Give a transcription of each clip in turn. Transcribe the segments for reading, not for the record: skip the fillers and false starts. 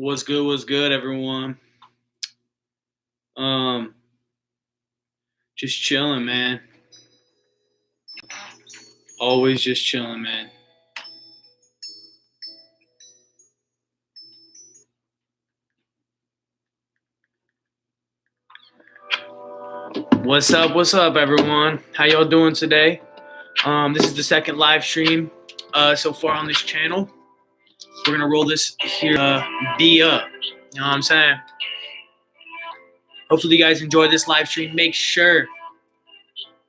What's good, everyone? Um, just chilling, man. Always just chilling, man. What's up, everyone? How y'all doing today? This is the second live stream so far on this channel. We're gonna roll this here, be up. You know what I'm saying? Hopefully, you guys enjoy this live stream. Make sure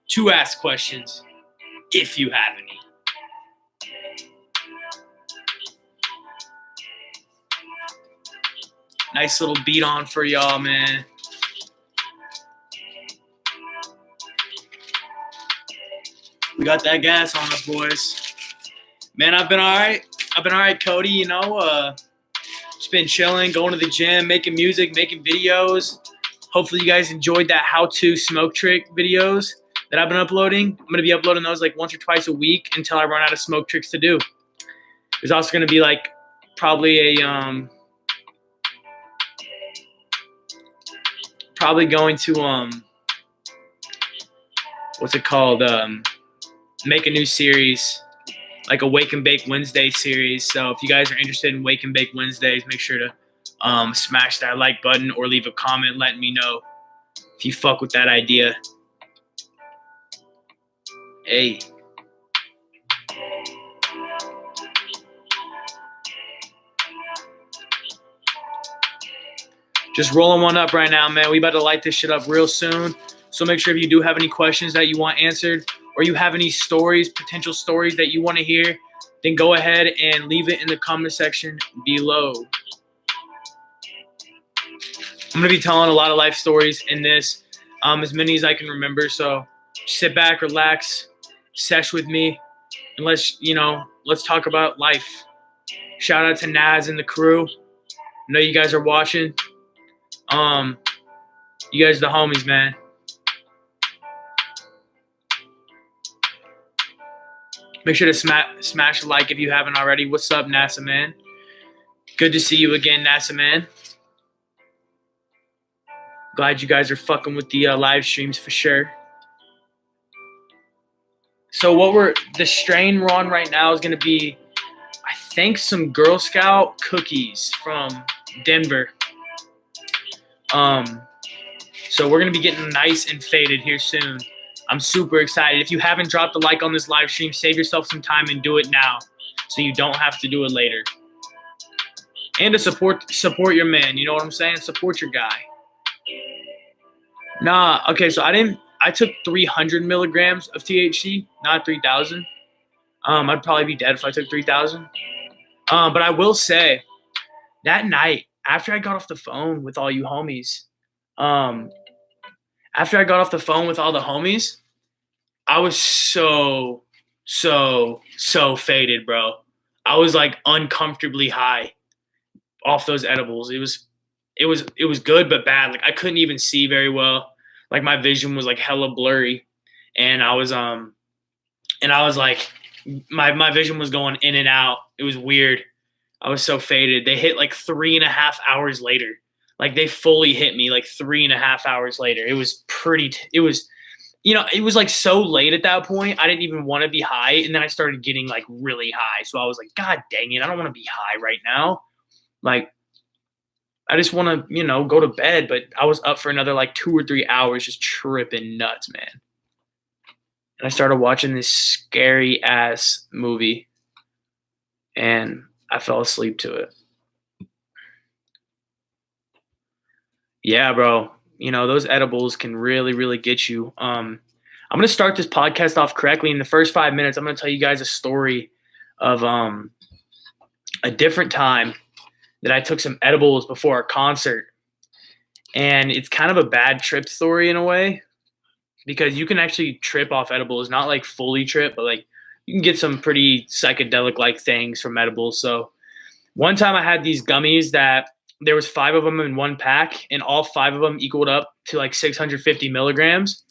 to ask questions if you have any. Nice little beat on for y'all, man. We got that gas on us, boys. Man, I've been all right. Cody. Just been chilling, going to the gym, making music, making videos. Hopefully, you guys enjoyed that how-to smoke trick videos that I've been uploading. I'm going to be uploading those like once or twice a week until I run out of smoke tricks to do. There's also going to be like probably going to what's it called? Make a new series, like a Wake and Bake Wednesday series. So if you guys are interested in Wake and Bake Wednesdays, make sure to smash that like button or leave a comment letting me know if you fuck with that idea. Hey. Just rolling one up right now, man. We about to light this shit up real soon. So make sure if you do have any questions that you want answered, or you have any stories, potential stories that you want to hear, then go ahead and leave it in the comment section below. I'm going to be telling a lot of life stories in this, as many as I can remember. So sit back, relax, sesh with me, and let's talk about life. Shout out to Naz and the crew. I know you guys are watching. You guys are the homies, man. Make sure to smash a like if you haven't already. What's up, NASA man? Good to see you again, NASA man. Glad you guys are fucking with the live streams for sure. So the strain we're on right now is going to be, I think, some Girl Scout cookies from Denver. So we're going to be getting nice and faded here soon. I'm super excited. If you haven't dropped a like on this live stream, save yourself some time and do it now so you don't have to do it later. And to support your man, you know what I'm saying? Support your guy. Okay, so I took 300 milligrams of THC, not 3,000. I'd probably be dead if I took 3,000. But I will say, that night, after I got off the phone with all you homies, after I got off the phone with all the homies, I was so faded, bro. I was like uncomfortably high off those edibles. It was good but bad. Like I couldn't even see very well. Like my vision was like hella blurry, and I was like my vision was going in and out. It was weird. I was so faded. They hit like 3.5 hours later. Like they fully hit me like 3.5 hours later. It was it was like so late at that point. I didn't even want to be high. And then I started getting like really high. So I was like, God dang it. I don't want to be high right now. Like, I just want to, go to bed. But I was up for another like 2 or 3 hours just tripping nuts, man. And I started watching this scary ass movie. And I fell asleep to it. Yeah, bro. Those edibles can really, really get you. I'm going to start this podcast off correctly. In the first 5 minutes, I'm going to tell you guys a story of a different time that I took some edibles before a concert. And it's kind of a bad trip story in a way, because you can actually trip off edibles. Not like fully trip, but like you can get some pretty psychedelic-like things from edibles. So one time I had these gummies that there was 5 of them in one pack, and all 5 of them equaled up to like 650 milligrams.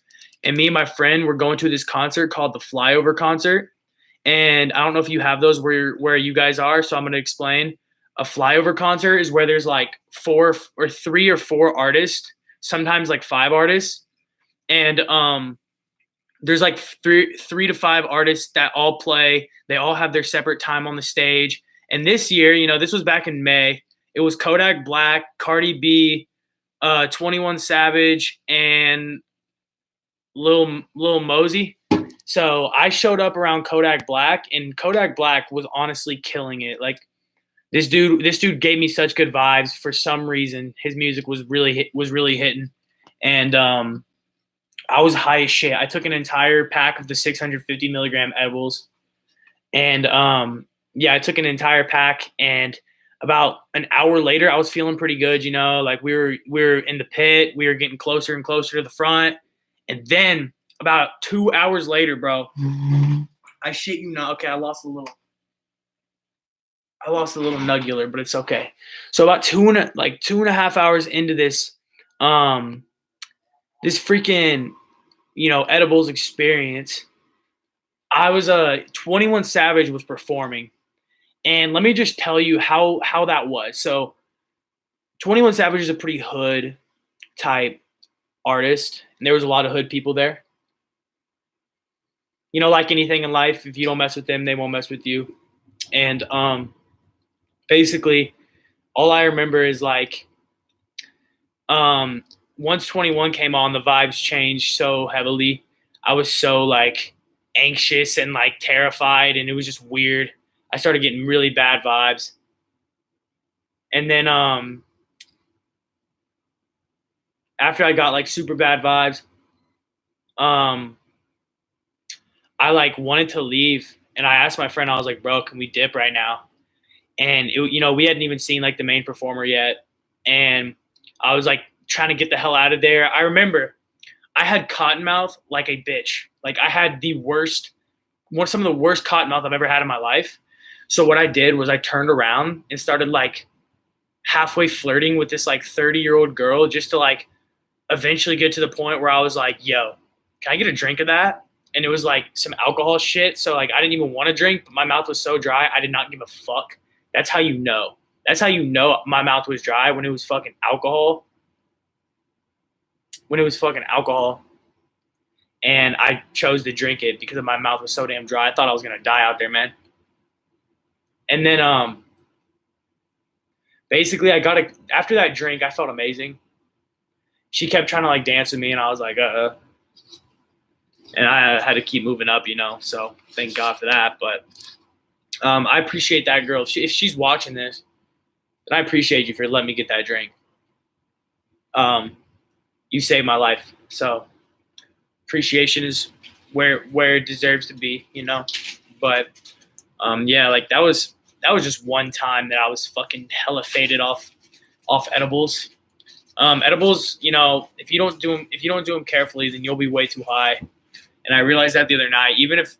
And me and my friend were going to this concert called the Flyover Concert. And I don't know if you have those where you guys are, so I'm going to explain. A flyover concert is where there's like 3 or 4 artists, sometimes like 5 artists, and there's like three to 5 artists that all play. They all have their separate time on the stage. And this year, this was back in May. It was Kodak Black, Cardi B, 21 Savage, and Lil Mosey. So I showed up around Kodak Black, and Kodak Black was honestly killing it. Like this dude gave me such good vibes. For some reason, his music was really hitting, and I was high as shit. I took an entire pack of the 650 milligram edibles, and I took an entire pack. And about an hour later, I was feeling pretty good. Like we were in the pit, we were getting closer and closer to the front, and then about 2 hours later, bro, I shit you not. Okay, I lost a little nugular, but it's okay. So about 2.5 hours into this, this freaking, edibles experience, I was 21 Savage was performing. And let me just tell you how that was. So 21 Savage is a pretty hood type artist, and there was a lot of hood people there. Like anything in life, if you don't mess with them, they won't mess with you. And basically, all I remember is like, once 21 came on, the vibes changed so heavily. I was so like anxious and like terrified, and it was just weird. I started getting really bad vibes. And then after I got like super bad vibes, I like wanted to leave, and I asked my friend, I was like, bro, can we dip right now? And we hadn't even seen like the main performer yet. And I was like trying to get the hell out of there. I remember I had cotton mouth like a bitch. Like I had some of the worst cotton mouth I've ever had in my life. So what I did was I turned around and started like halfway flirting with this like 30-year-old girl, just to like eventually get to the point where I was like, yo, can I get a drink of that? And it was like some alcohol shit. So like I didn't even want to drink, but my mouth was so dry, I did not give a fuck. That's how you know. That's how you know my mouth was dry, when it was fucking alcohol. And I chose to drink it because my mouth was so damn dry. I thought I was gonna die out there, man. And then basically after that drink, I felt amazing. She kept trying to like dance with me, and I was like, and I had to keep moving up, so thank God for that. But I appreciate that girl. If she's watching this, then I appreciate you for letting me get that drink. You saved my life. So appreciation is where it deserves to be, But like that was just one time that I was fucking hella faded off edibles. Edibles, if you don't do them carefully, then you'll be way too high. And I realized that the other night,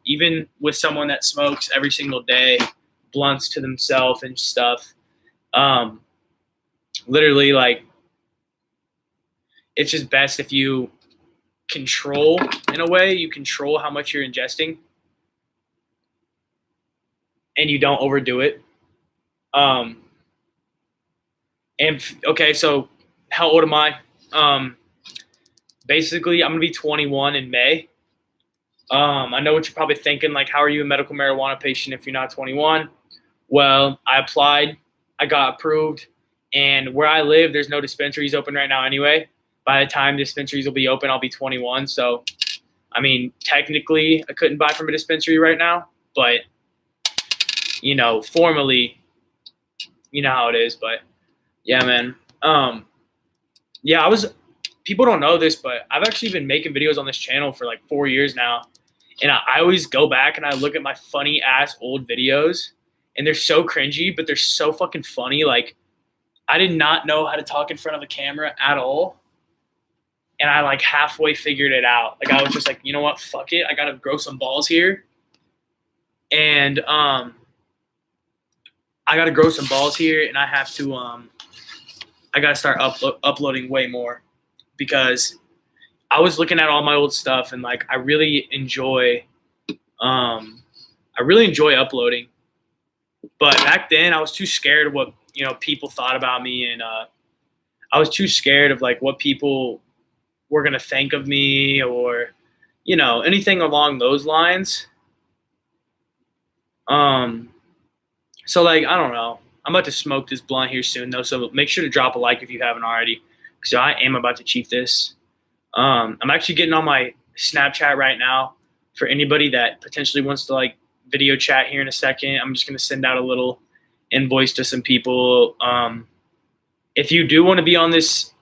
even with someone that smokes every single day, blunts to themselves and stuff, literally, like, it's just best if you control, in a way, you control how much you're ingesting, and you don't overdo it. Okay, so how old am I? Basically, I'm gonna be 21 in May. I know what you're probably thinking, like, how are you a medical marijuana patient if you're not 21? Well, I applied, I got approved, and where I live, there's no dispensaries open right now anyway. By the time dispensaries will be open, I'll be 21. So, I mean, technically, I couldn't buy from a dispensary right now, but, formally, you know how it is. But, yeah, man. People don't know this, but I've actually been making videos on this channel for like 4 years now. And I always go back and I look at my funny ass old videos, and they're so cringy, but they're so fucking funny. Like, I did not know how to talk in front of a camera at all. And I like halfway figured it out. Like, I was just like, you know what? Fuck it. I got to grow some balls here. And I got to grow some balls here, and I have to, I got to start uploading way more, because I was looking at all my old stuff, and like, I really enjoy uploading. But back then, I was too scared of what people thought about me, and I was too scared of like what people were gonna think of me, or anything along those lines. Um, so like I don't know. I'm about to smoke this blunt here soon though, so make sure to drop a like if you haven't already, because I am about to chief this. I'm actually getting on my Snapchat right now for anybody that potentially wants to like video chat here in a second. I'm just gonna send out a little invoice to some people. If you do want to be on this,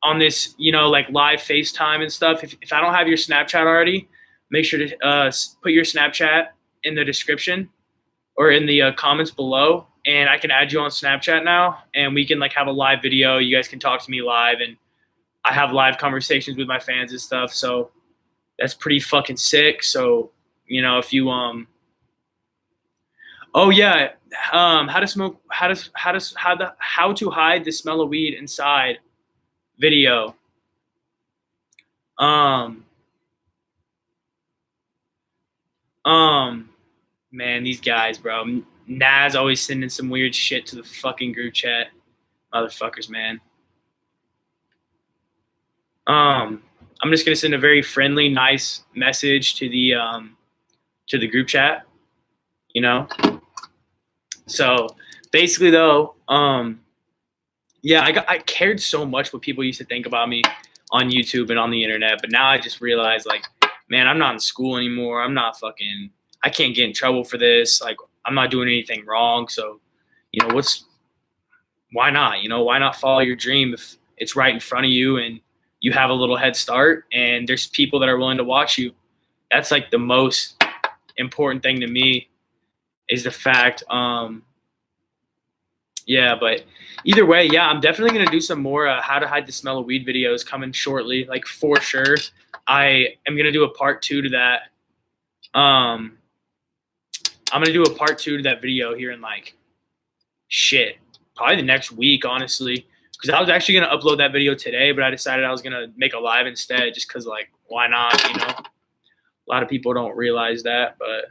like live FaceTime and stuff, if I don't have your Snapchat already, make sure to put your Snapchat in the description or in the comments below, and I can add you on Snapchat now, and we can like have a live video. You guys can talk to me live, and I have live conversations with my fans and stuff. So that's pretty fucking sick. So if you oh yeah, how to smoke, how to hide the smell of weed inside video. Um, um, man, these guys, bro. Naz always sending some weird shit to the fucking group chat, motherfuckers, man. Um, I'm just gonna send a very friendly, nice message to the group chat. You know. So basically, though, yeah, I cared so much what people used to think about me on YouTube and on the internet, but now I just realized, like, man, I'm not in school anymore. I'm not fucking. I can't get in trouble for this. Like, I'm not doing anything wrong. So, why not? Why not follow your dream if it's right in front of you and you have a little head start and there's people that are willing to watch you. That's like the most important thing to me is the fact. Yeah, but either way, yeah, I'm definitely gonna do some more how to hide the smell of weed videos coming shortly, like for sure. I am gonna do a part two to that. Um, I'm gonna do a part two to that video here in like shit, probably the next week, honestly, because I was actually gonna upload that video today, but I decided I was gonna make a live instead, just because like why not? A lot of people don't realize that, but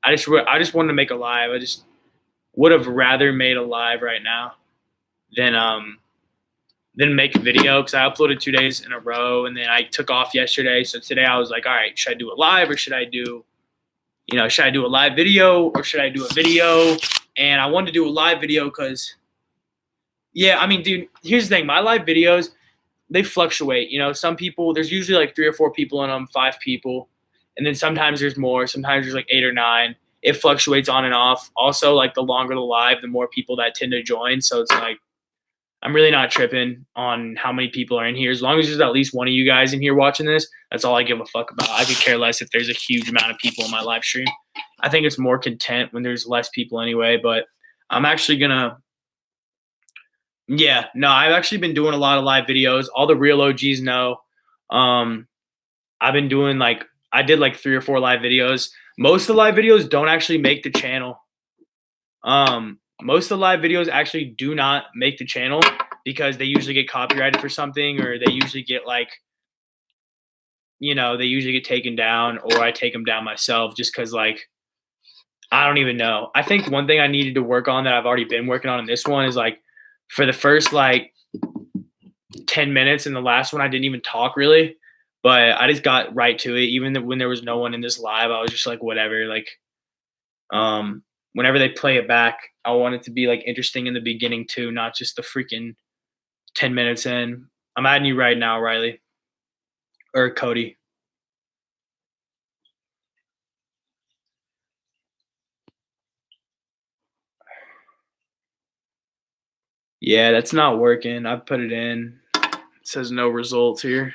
I just wanted to make a live. I just would have rather made a live right now than make a video, because I uploaded 2 days in a row and then I took off yesterday. So today I was like, all right, should I do a live or should I do a live video or should I do a video? And I wanted to do a live video because, yeah, I mean, dude, here's the thing. My live videos, they fluctuate. Some people, there's usually like 3 or 4 people in them, 5 people. And then sometimes there's more. Sometimes there's like 8 or 9. It fluctuates on and off. Also, like the longer the live, the more people that tend to join. So it's like, I'm really not tripping on how many people are in here. As long as there's at least one of you guys in here watching this, that's all I give a fuck about. I could care less if there's a huge amount of people in my live stream. I think it's more content when there's less people anyway, but I'm actually gonna, yeah, no, I've actually been doing a lot of live videos. All the real OGs know. Um, I've been doing like, I did like 3 or 4 live videos. Most of the live videos don't actually make the channel. Most of the live videos actually do not make the channel because they usually get copyrighted for something, or they usually get like, they usually get taken down, or I take them down myself just because like, I don't even know. I think one thing I needed to work on that I've already been working on in this one is like for the first like 10 minutes in the last one, I didn't even talk really, but I just got right to it. Even when there was no one in this live, I was just like, whatever, like, whenever they play it back, I want it to be like interesting in the beginning too, not just the freaking 10 minutes in. I'm adding you right now, Riley or Cody. Yeah, that's not working. I put it in. It says no results here.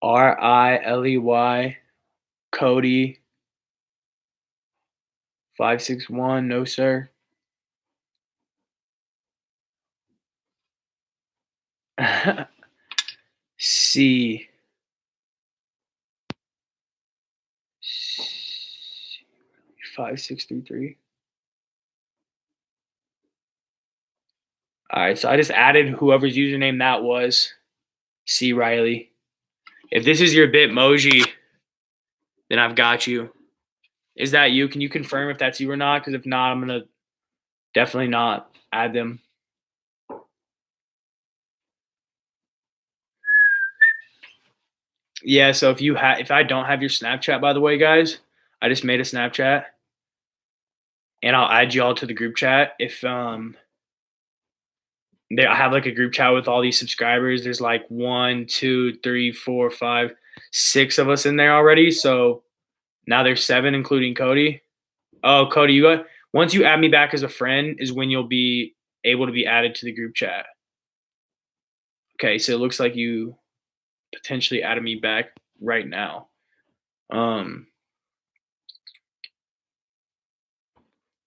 Riley Cody 561. No, sir. C 5633. All right, so I just added whoever's username that was. C. Riley. If this is your Bitmoji, then I've got you. Is that you? Can you confirm if that's you or not? Because if not, I'm gonna definitely not add them. Yeah. So if I don't have your Snapchat, by the way, guys, I just made a Snapchat, and I'll add you all to the group chat. If I have like a group chat with all these subscribers. There's like 1, 2, 3, 4, 5, 6 of us in there already. So now there's 7, including Cody. Oh, Cody, once you add me back as a friend is when you'll be able to be added to the group chat. Okay, so it looks like you potentially added me back right now.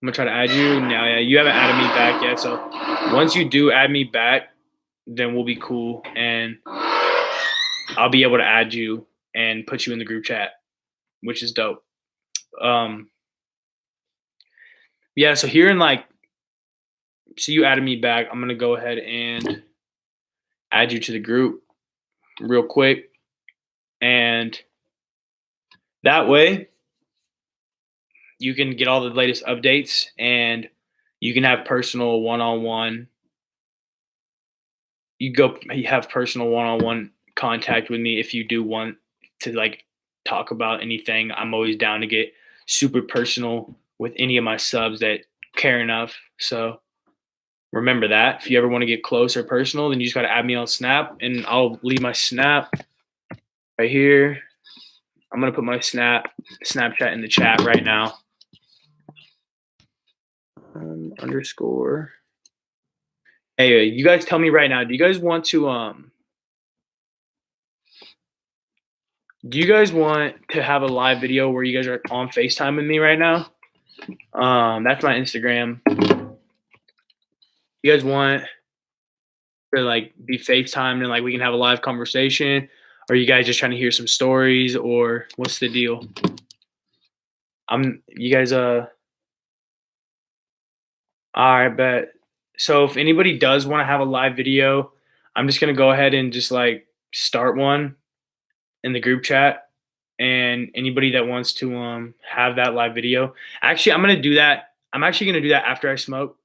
I'm gonna try to add you now. Yeah, you haven't added me back yet. So once you do add me back, then we'll be cool, and I'll be able to add you and put you in the group chat, which is dope. Yeah. So here in so you added me back. I'm gonna go ahead and add you to the group real quick, and that way you can get all the latest updates, and you can have personal one-on-one. You have personal one-on-one contact with me if you do want to talk about anything. I'm always down to get super personal with any of my subs that care enough. So remember that. If you ever want to get close or personal, then you just got to add me on Snap, and I'll leave my Snap right here. I'm going to put my Snapchat in the chat right now. Underscore. Hey, you guys tell me right now, do you guys want to have a live video where you guys are on FaceTime with me right now? That's my Instagram. You guys want to be FaceTimed and we can have a live conversation? Or are you guys just trying to hear some stories, or what's the deal? You guys all right, bet. So if anybody does want to have a live video, I'm just gonna go ahead and just start one in the group chat, and anybody that wants to have that live video. Actually, I'm gonna do that. I'm actually gonna do that after I smoke.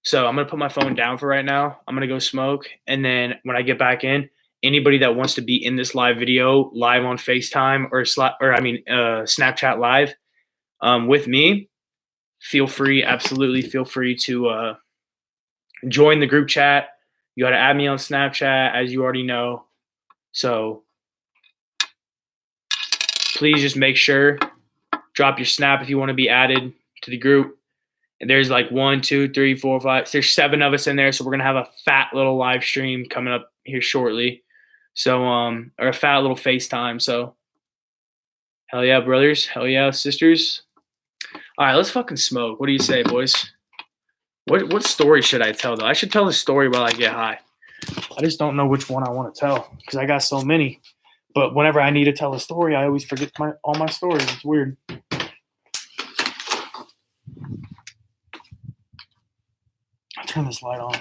So I'm gonna put my phone down for right now. I'm gonna go smoke, and then when I get back in, anybody that wants to be in this live video, live on FaceTime or Snapchat Live, with me, absolutely feel free to join the group chat. You got to add me on Snapchat, as you already know. So please just make sure, drop your Snap if you want to be added to the group. And there's 1, 2, 3, 4, 5. There's 7 of us in there, so we're gonna have a fat little live stream coming up here shortly. So or a fat little FaceTime. So hell yeah, brothers. Hell yeah, sisters. All right, let's fucking smoke. What do you say, boys? What story should I tell though? I should tell the story while I get high. I just don't know which one I want to tell because I got so many. But whenever I need to tell a story, I always forget all my stories. It's weird. I'll turn this light on.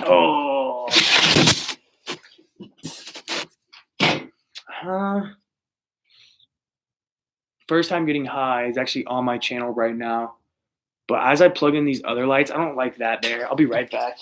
Oh. First time getting high is actually on my channel right now. But as I plug in these other lights, I don't like that there. I'll be right back.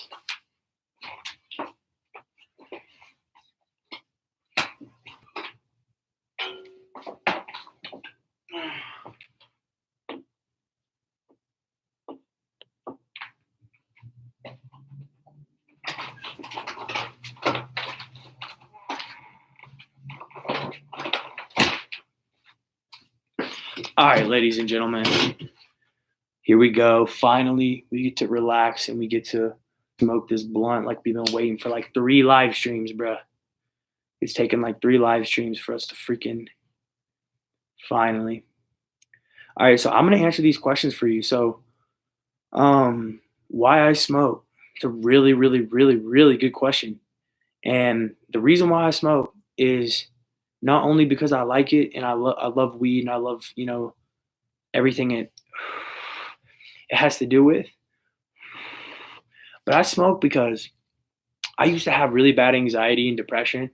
All right, ladies and gentlemen, here we go. Finally, we get to relax and we get to smoke this blunt like we've been waiting for 3 live streams, bruh. It's taken 3 live streams for us to freaking finally. All right, so I'm going to answer these questions for you. So, why I smoke? It's a really, really, really, really good question. And the reason why I smoke is not only because I like it and I love weed and I love, everything it it has to do with. But I smoke because I used to have really bad anxiety and depression.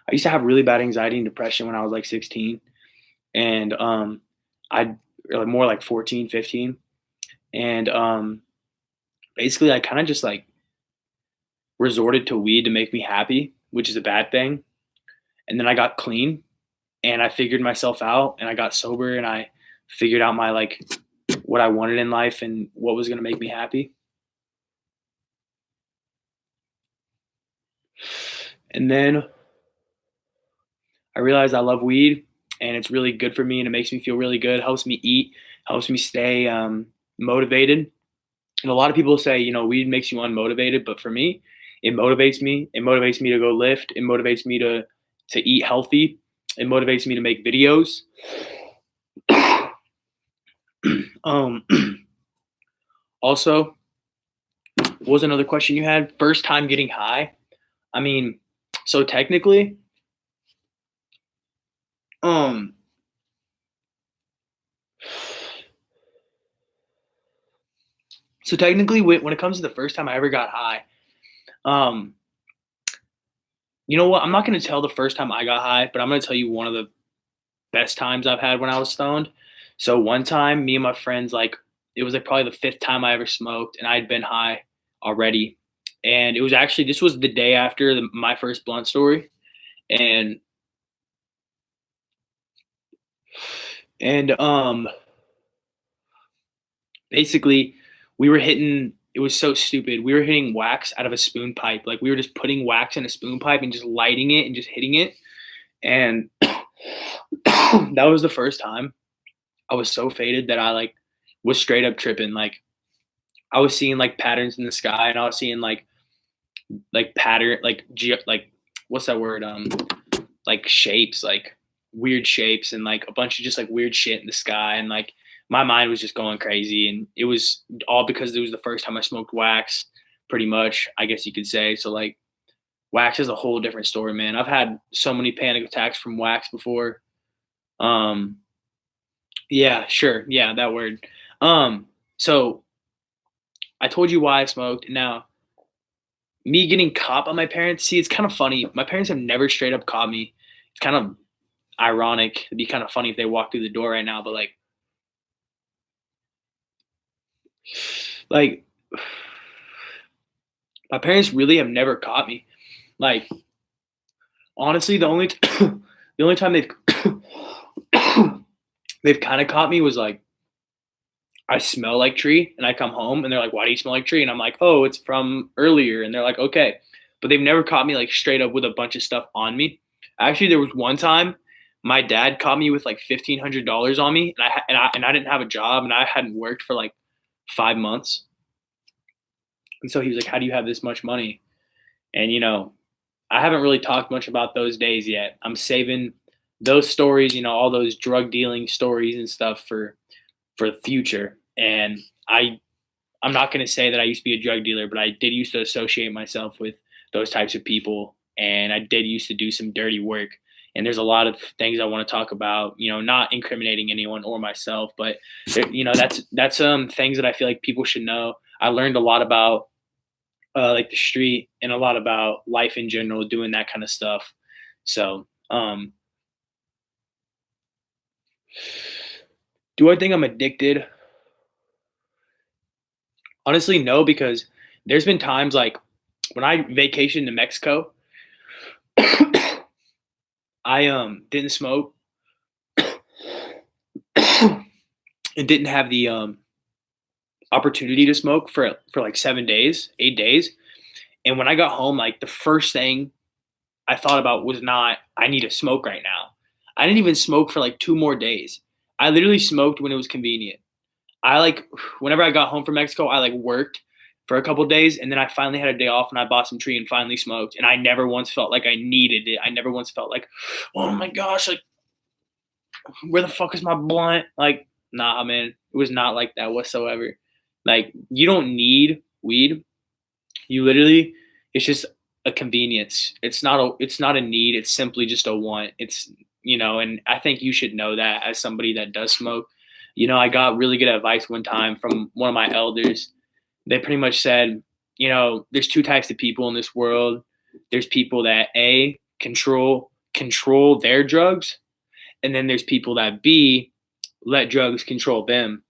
I used to have really bad anxiety and depression when I was like 16, and I or more like 14, 15, and basically I kind of just like resorted to weed to make me happy, which is a bad thing. And then I got clean and I figured myself out and I got sober and I figured out my like what I wanted in life and what was going to make me happy. And then I realized I love weed and it's really good for me and it makes me feel really good, helps me eat, helps me stay motivated. And a lot of people say, weed makes you unmotivated, but for me, it motivates me. It motivates me to go lift. It motivates me to eat healthy. It motivates me to make videos. um, Also, what was another question you had? First time getting high. I mean, so technically, um, when it comes to the first time I ever got high, um, you know what? I'm not going to tell the first time I got high, but I'm going to tell you one of the best times I've had when I was stoned. So one time, me and my friends, like, it was like probably the fifth time I ever smoked, and I'd been high already. And it was actually, this was the day after my first blunt story. And, and basically, we were hitting, it was so stupid. We were hitting wax out of a spoon pipe. Like, we were just putting wax in a spoon pipe and just lighting it and just hitting it. And that was the first time I was so faded that I like was straight up tripping. Like I was seeing like patterns in the sky, and I was seeing like pattern like what's that word? Like shapes, like weird shapes, and like a bunch of just like weird shit in the sky, and like my mind was just going crazy, and it was all because it was the first time I smoked wax, pretty much, I guess you could say. So like wax is a whole different story, man. I've had so many panic attacks from wax before. Um, yeah, sure. Yeah, that word. So I told you why I smoked. Now, me getting caught by my parents, see, it's kind of funny. My parents have never straight up caught me. It's kind of ironic. It'd be kind of funny if they walked through the door right now, but like my parents really have never caught me. Like honestly, the only the only time they've kind of caught me was like I smell like tree and I come home and they're like, "Why do you smell like tree?" And I'm like, "Oh, it's from earlier." And they're like, "Okay." But they've never caught me like straight up with a bunch of stuff on me. Actually, there was one time my dad caught me with like $1,500 on me, and I didn't have a job and I hadn't worked for like 5 months. And so he was like, "How do you have this much money?" And I haven't really talked much about those days yet. I'm saving those stories, all those drug dealing stories and stuff for the future. And I'm not going to say that I used to be a drug dealer, but I did used to associate myself with those types of people, and I did used to do some dirty work. And there's a lot of things I want to talk about, not incriminating anyone or myself, but that's things that I feel like people should know. I learned a lot about like the street and a lot about life in general, doing that kind of stuff. So, do I think I'm addicted? Honestly, no, because there's been times like when I vacationed to Mexico, I didn't smoke and didn't have the opportunity to smoke for like 7 days, 8 days. And when I got home, like the first thing I thought about was not I need to smoke right now. I didn't even smoke for like 2 more days. I literally smoked when it was convenient. I like whenever I got home from Mexico, I like worked for a couple of days, and then I finally had a day off and I bought some tree and finally smoked. And I never once felt like I needed it. I never once felt like, oh my gosh, like where the fuck is my blunt? Like, nah, man, it was not like that whatsoever. Like, you don't need weed. You literally, it's just a convenience. It's not a need. It's simply just a want. and I think you should know that as somebody that does smoke. I got really good advice one time from one of my elders. They pretty much said, there's two types of people in this world. There's people that A, control their drugs, and then there's people that B, let drugs control them.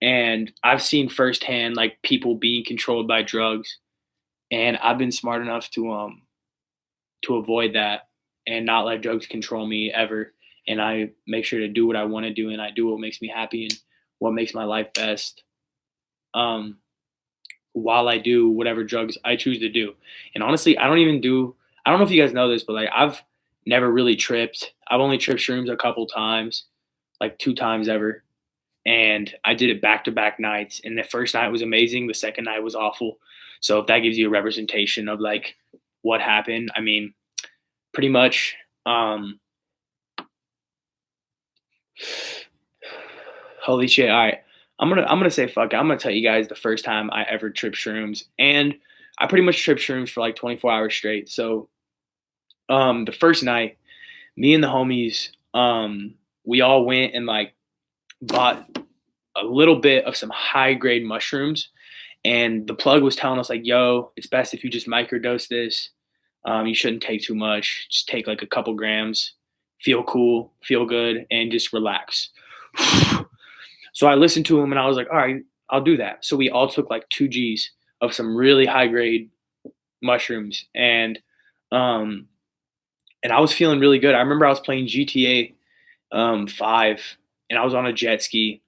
And I've seen firsthand like people being controlled by drugs, and I've been smart enough to avoid that and not let drugs control me ever. And I make sure to do what I want to do, and I do what makes me happy and what makes my life best. Um, while I do whatever drugs I choose to do. And honestly, I don't know if you guys know this, but like I've never really tripped. I've only tripped shrooms a couple times, like 2 times ever. And I did it back to back nights. And the first night was amazing. The second night was awful. So if that gives you a representation of like what happened, I mean, pretty much, holy shit. All right. I'm gonna say fuck it. I'm gonna tell you guys the first time I ever tripped shrooms. And I pretty much tripped shrooms for like 24 hours straight. So the first night, me and the homies, we all went and like bought a little bit of some high grade mushrooms. And the plug was telling us like, yo, it's best if you just microdose this. You shouldn't take too much. Just take like a couple grams, feel cool, feel good, and just relax. So I listened to him and I was like, all right, I'll do that. So we all took like 2 Gs of some really high grade mushrooms, um and I was feeling really good. I remember I was playing GTA 5, and I was on a jet ski,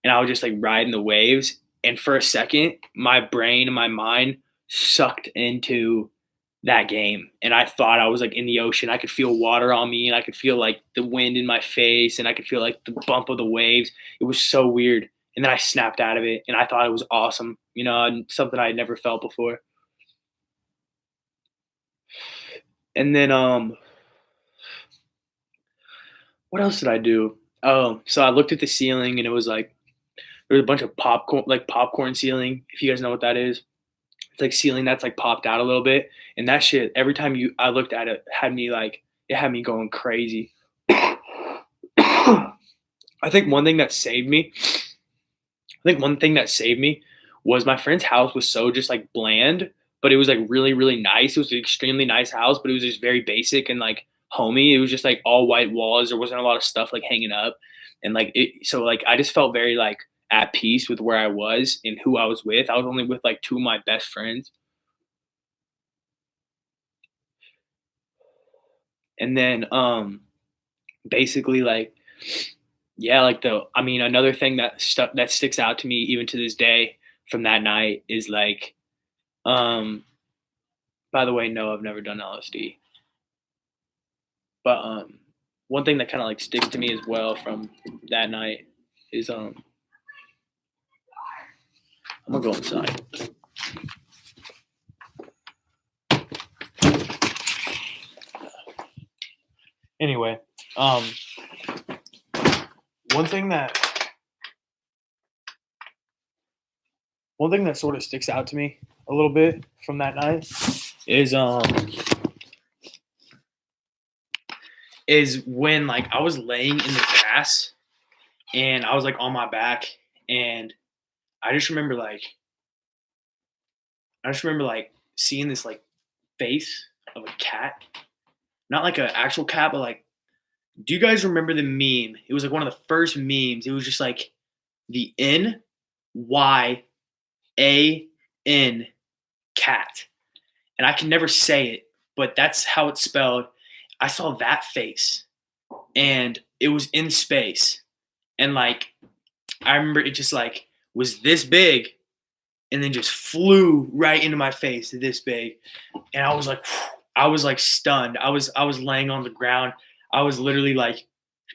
and I was just like riding the waves. And for a second, my brain and my mind sucked into that game, and I thought I was like in the ocean. I could feel water on me, and I could feel like the wind in my face, and I could feel like the bump of the waves. It was so weird. And then I snapped out of it, and I thought it was awesome, and something I had never felt before. And then what else did I do? Oh, so I looked at the ceiling, and it was like there was a bunch of popcorn, like popcorn ceiling. If you guys know what that is, it's like ceiling that's like popped out a little bit, and that shit. Every time I looked at it, it had me going crazy. I think one thing that saved me. I think one thing that saved me was my friend's house was so just like bland, but it was like really, really nice. It was an extremely nice house, but it was just very basic and like homey. It was just like all white walls. There wasn't a lot of stuff like hanging up. And like so like I just felt very like at peace with where I was and who I was with. I was only with like 2 of my best friends. And then basically like yeah, like another thing that sticks out to me even to this day from that night is like um by the way, no, I've never done LSD. But one thing that kind of like sticks to me as well from that night is I'm gonna go inside. Anyway, um one thing that one thing that sort of sticks out to me a little bit from that night is when like I was laying in the grass and I was like on my back, and I just remember like seeing this like face of a cat, not like an actual cat, but like, do you guys remember the meme? It was like one of the first memes. It was just like the Nyan cat, and I can never say it, but that's how it's spelled. I saw that face, and it was in space, and like I remember it just like was this big, and then just flew right into my face, this big, and I was like stunned. I was laying on the ground. I was literally like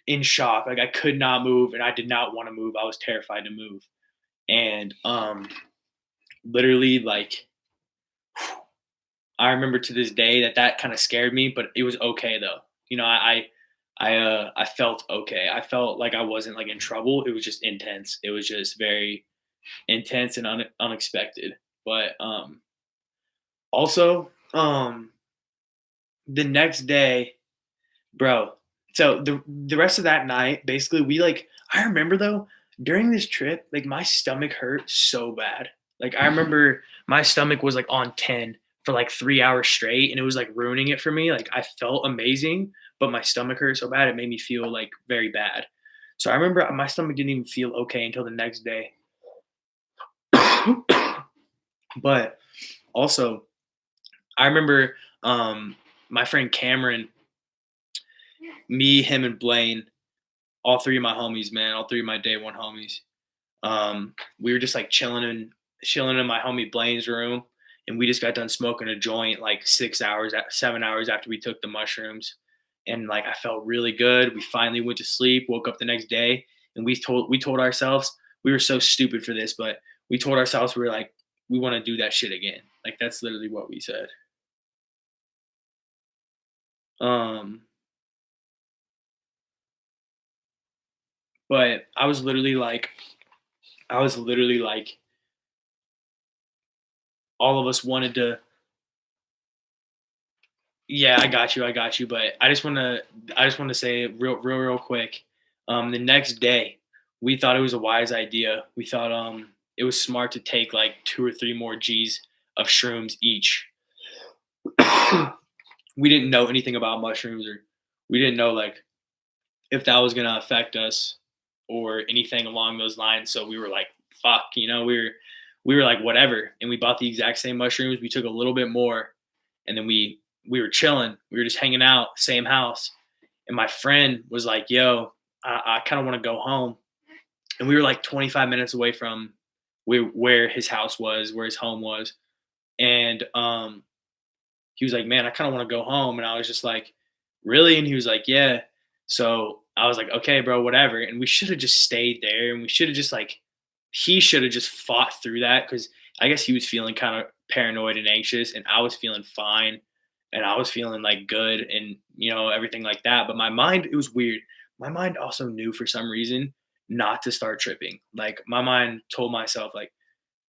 in shock. Like I could not move, and I did not want to move. I was terrified to move, and literally like I remember to this day that kind of scared me, but it was okay though. I felt okay. I felt like I wasn't like in trouble. It was just intense. It was just very intense and unexpected. But also the next day, bro, So the rest of that night, basically, I remember though during this trip, like my stomach hurt so bad. Like I remember my stomach was like on 10 for like 3 hours straight, and it was like ruining it for me. Like I felt amazing, but my stomach hurt so bad it made me feel like very bad. So I remember my stomach didn't even feel okay until the next day. But also, I remember my friend Cameron, me, him, and Blaine, all three of my homies, man, all three of my day one homies. We were just like chilling in my homie Blaine's room, and we just got done smoking a joint like 6 hours, 7 hours after we took the mushrooms, and like I felt really good. We finally went to sleep, woke up the next day, and we told ourselves we were so stupid for this, but we told ourselves we were like we want to do that shit again. Like that's literally what we said. Um, but I was literally like all of us wanted to. Yeah, I got you. But I just want to say real quick. The next day, we thought it was a wise idea. We thought it was smart to take like 2 or 3 more G's of shrooms each. We didn't know anything about mushrooms, or we didn't know like if that was gonna affect us or anything along those lines. So we were like, fuck, we were like whatever, and we bought the exact same mushrooms. We took a little bit more, and then we were chilling. We were just hanging out, same house. And my friend was like, "Yo, I kind of want to go home." And we were like 25 minutes away from where his house was, where his home was. And he was like, "Man, I kind of want to go home." And I was just like, "Really?" And he was like, "Yeah." So I was like, "Okay, bro, whatever." And we should have just stayed there, and we should have just like he should have just fought through that because I guess he was feeling kind of paranoid and anxious, and I was feeling fine, and I was feeling like good, and everything like that. But my mind, it was weird. My mind also knew for some reason not to start tripping. Like my mind told myself like,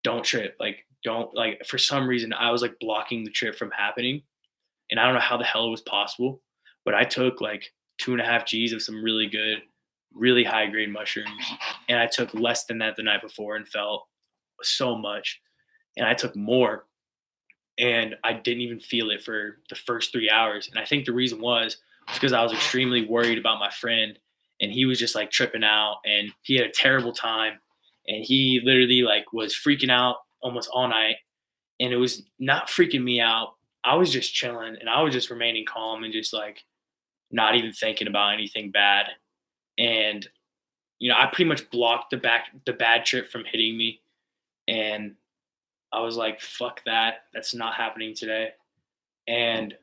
"Don't trip." Like don't like for some reason I was like blocking the trip from happening, and I don't know how the hell it was possible, but I took like 2.5 G's of some really good, really high grade mushrooms, and I took less than that the night before and felt so much, and I took more, and I didn't even feel it for the first 3 hours, and I think the reason was because I was extremely worried about my friend, and he was just like tripping out, and he had a terrible time, and he literally like was freaking out almost all night, and it was not freaking me out. I was just chilling and I was just remaining calm and just like not even thinking about anything bad. And I pretty much blocked the bad trip from hitting me. And I was like, fuck that. That's not happening today. And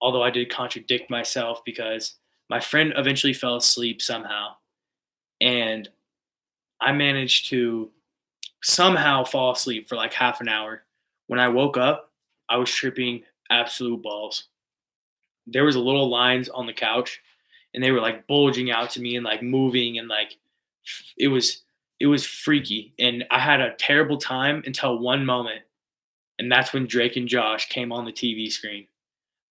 although I did contradict myself because my friend eventually fell asleep somehow. And I managed to somehow fall asleep for like half an hour. When I woke up, I was tripping absolute balls. There was a little lines on the couch, and they were like bulging out to me and like moving, and like it was it was freaky, and I had a terrible time until one moment, and that's when Drake and Josh came on the TV screen.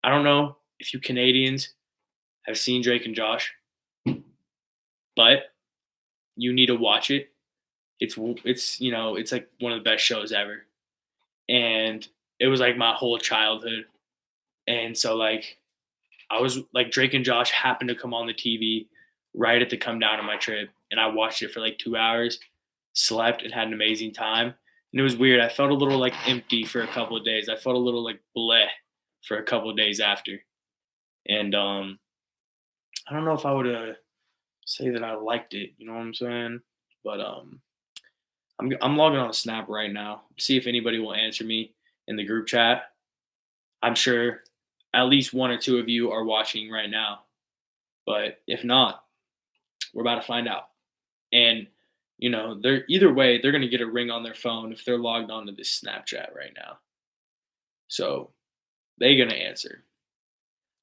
I don't know if you Canadians have seen Drake and Josh, but you need to watch it. It's like one of the best shows ever, and it was like my whole childhood. And so like I was like Drake and Josh happened to come on the TV right at the come down of my trip, and I watched it for like 2 hours, slept, and had an amazing time. And it was weird. I felt a little like empty for a couple of days. I felt a little like bleh for a couple of days after. And I don't know if I would say that I liked it. You know what I'm saying? But I'm logging on Snap right now. See if anybody will answer me in the group chat. I'm sure at least one or two of you are watching right now. But if not, we're about to find out. And they're either way, they're gonna get a ring on their phone if they're logged onto this Snapchat right now. So they gonna answer.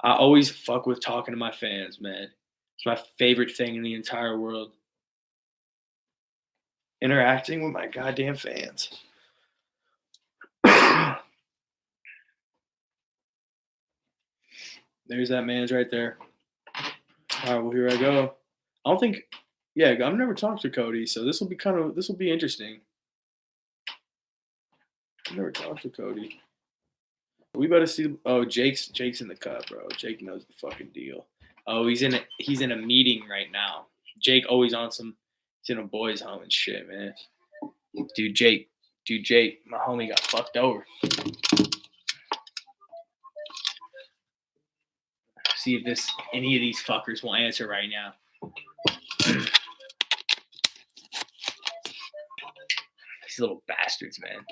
I always fuck with talking to my fans, man. It's my favorite thing in the entire world. Interacting with my goddamn fans. There's that man's right there. All right, well here I go. I don't think. Yeah, I've never talked to Cody, so this will be interesting. I've never talked to Cody. We better see. Oh, Jake's in the cut, bro. Jake knows the fucking deal. Oh, he's in a meeting right now. Jake always on some. He's in a boys' home and shit, man. Dude, Jake, my homie got fucked over. See if any of these fuckers will answer right now. These little bastards, man.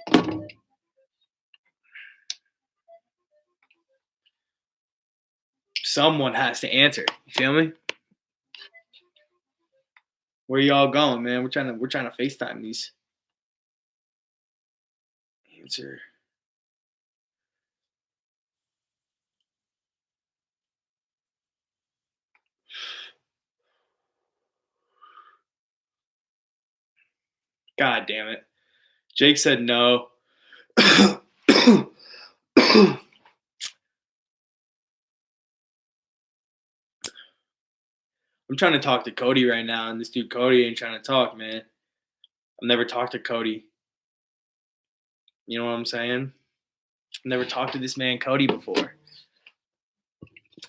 Someone has to answer. You feel me? Where y'all going, man? We're trying to FaceTime these. Answer. God damn it. Jake said no. I'm trying to talk to Cody right now, and this dude Cody ain't trying to talk, man. I've never talked to Cody. You know what I'm saying? I've never talked to this man Cody before.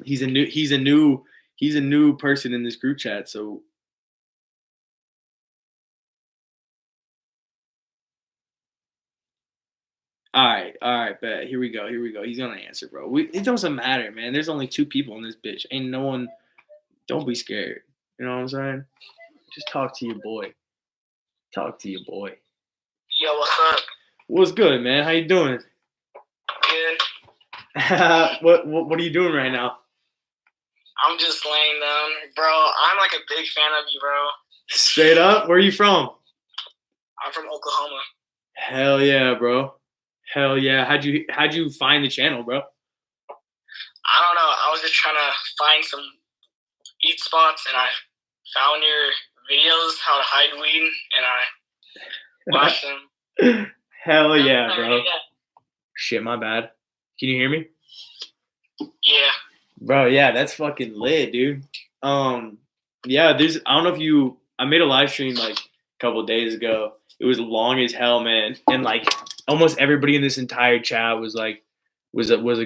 He's a new person in this group chat, so all right, bet. Here we go. He's gonna answer, bro. It doesn't matter, man. There's only 2 people in this bitch. Ain't no one. Don't be scared. You know what I'm saying? Just talk to your boy. Yo, what's up? What's good, man? How you doing? Good. What are you doing right now? I'm just laying down, bro. I'm like a big fan of you, bro. Straight up? Where are you from? I'm from Oklahoma. Hell yeah, bro. Hell yeah. How'd you find the channel, bro? I don't know. I was just trying to find some eat spots, and I found your videos, how to hide weed, and I watched them. Hell yeah, bro. Shit, my bad. Can you hear me? Yeah. Bro, yeah, that's fucking lit, dude. Yeah, I don't know if I made a live stream like a couple days ago. It was long as hell, man, and like almost everybody in this entire chat was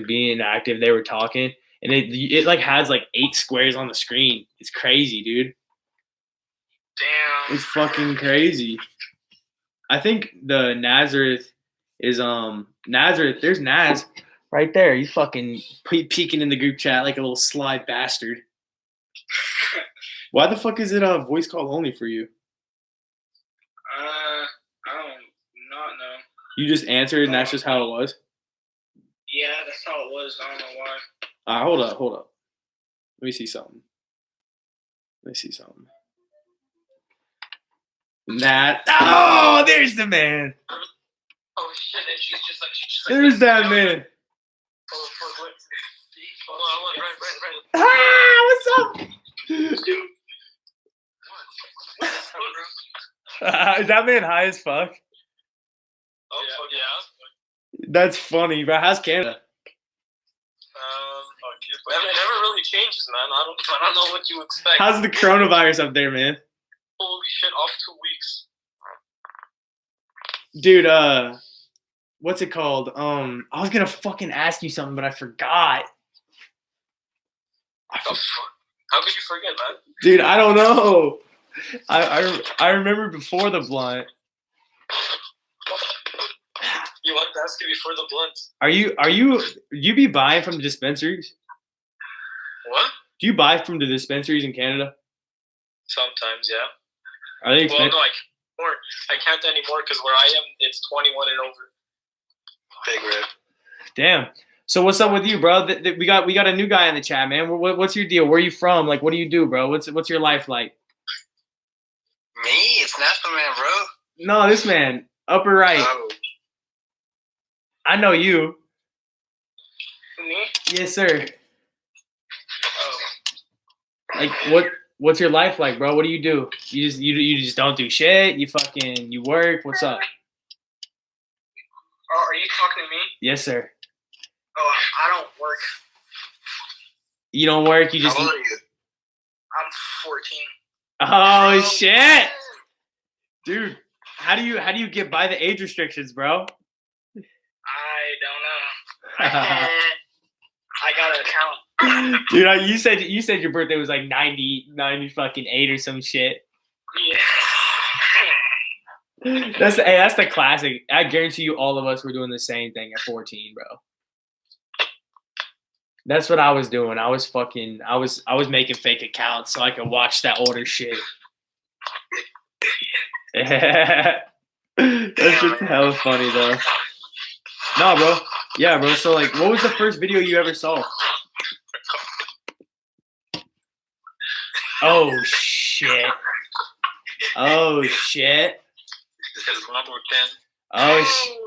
being active. They were talking, and it like has like 8 squares on the screen. It's crazy, dude. Damn. It's fucking crazy. I think the Nazareth is Nazareth. There's Naz right there. He's fucking peeking in the group chat like a little sly bastard. Why the fuck is it voice call only for you? I don't not know. You just answered and that's just how it was? Yeah, that's how it was. I don't know why. Hold up. Let me see something. Oh, there's the man. Oh shit! She's just like. There's that man. Oh fuck! What? Right. Ah, what's up? Dude. Is that man high as fuck? Oh yeah. That's funny, bro. How's Canada? It never really changes, man. I don't know what you expect. How's the coronavirus up there, man? Holy shit! Off 2 weeks. Dude, what's it called? I was gonna fucking ask you something, but I forgot. How could you forget, man? Dude, I don't know. I remember before the blunt. You want to ask me before the blunt? Are you be buying from the dispensaries? What? Do you buy from the dispensaries in Canada? Sometimes, yeah. Are they expensive? Well, no, I can't anymore because where I am, it's 21 and over. Big rip. Damn. So what's up with you, bro? We got a new guy in the chat, man. What's your deal? Where are you from? Like, what do you do, bro? What's your life like? Me? It's National Man, bro. No, this man, upper right. Oh. I know you. Me? Yes, sir. Oh. Like, what's your life like, bro? What do you do? You just don't do shit. You work. What's up? Oh, are you talking to me? Yes, sir. Oh, I don't work. You don't work. You just. How old are you? 14. Oh shit, dude! How do you get by the age restrictions, bro? I don't know. I got an account. Dude, you said your birthday was like 90 fucking 8 or some shit. Yeah. That's the classic. I guarantee you, all of us were doing the same thing at 14, bro. That's what I was doing. I was making fake accounts so I could watch that older shit. That's just hella funny though. No, bro. Yeah, bro. So like, what was the first video you ever saw? Oh shit. Oh shit. Oh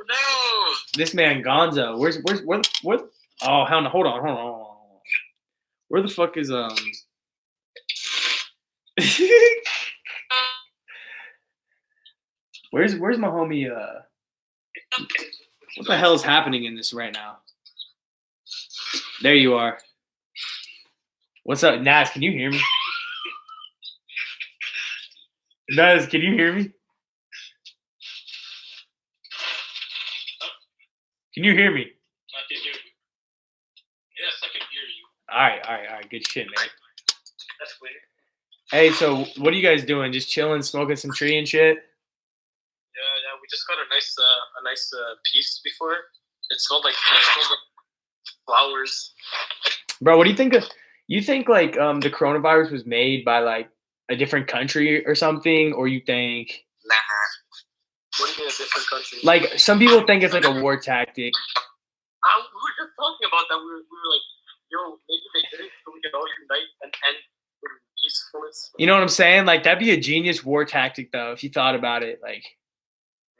no. This man Gonzo. Where? Oh hell no. Hold on. Where the fuck is Where's my homie what the hell is happening in this right now? There you are. What's up, Naz? Can you hear me? Naz, can you hear me? Can you hear me? I can hear you. Yes, I can hear you. All right. Good shit, man. That's weird. Hey, so what are you guys doing? Just chilling, smoking some tree and shit? Yeah. We just got a nice piece before. It smelled like flowers. Bro, what do you think of? You think like the coronavirus was made by like a different country or something, or you think? Nah. What do you mean a different country? Like some people think it's like a war tactic. We were just talking about that. We were like, yo, maybe they did it so we can all unite and end peacefulness. You know what I'm saying? Like that'd be a genius war tactic, though, if you thought about it. Like,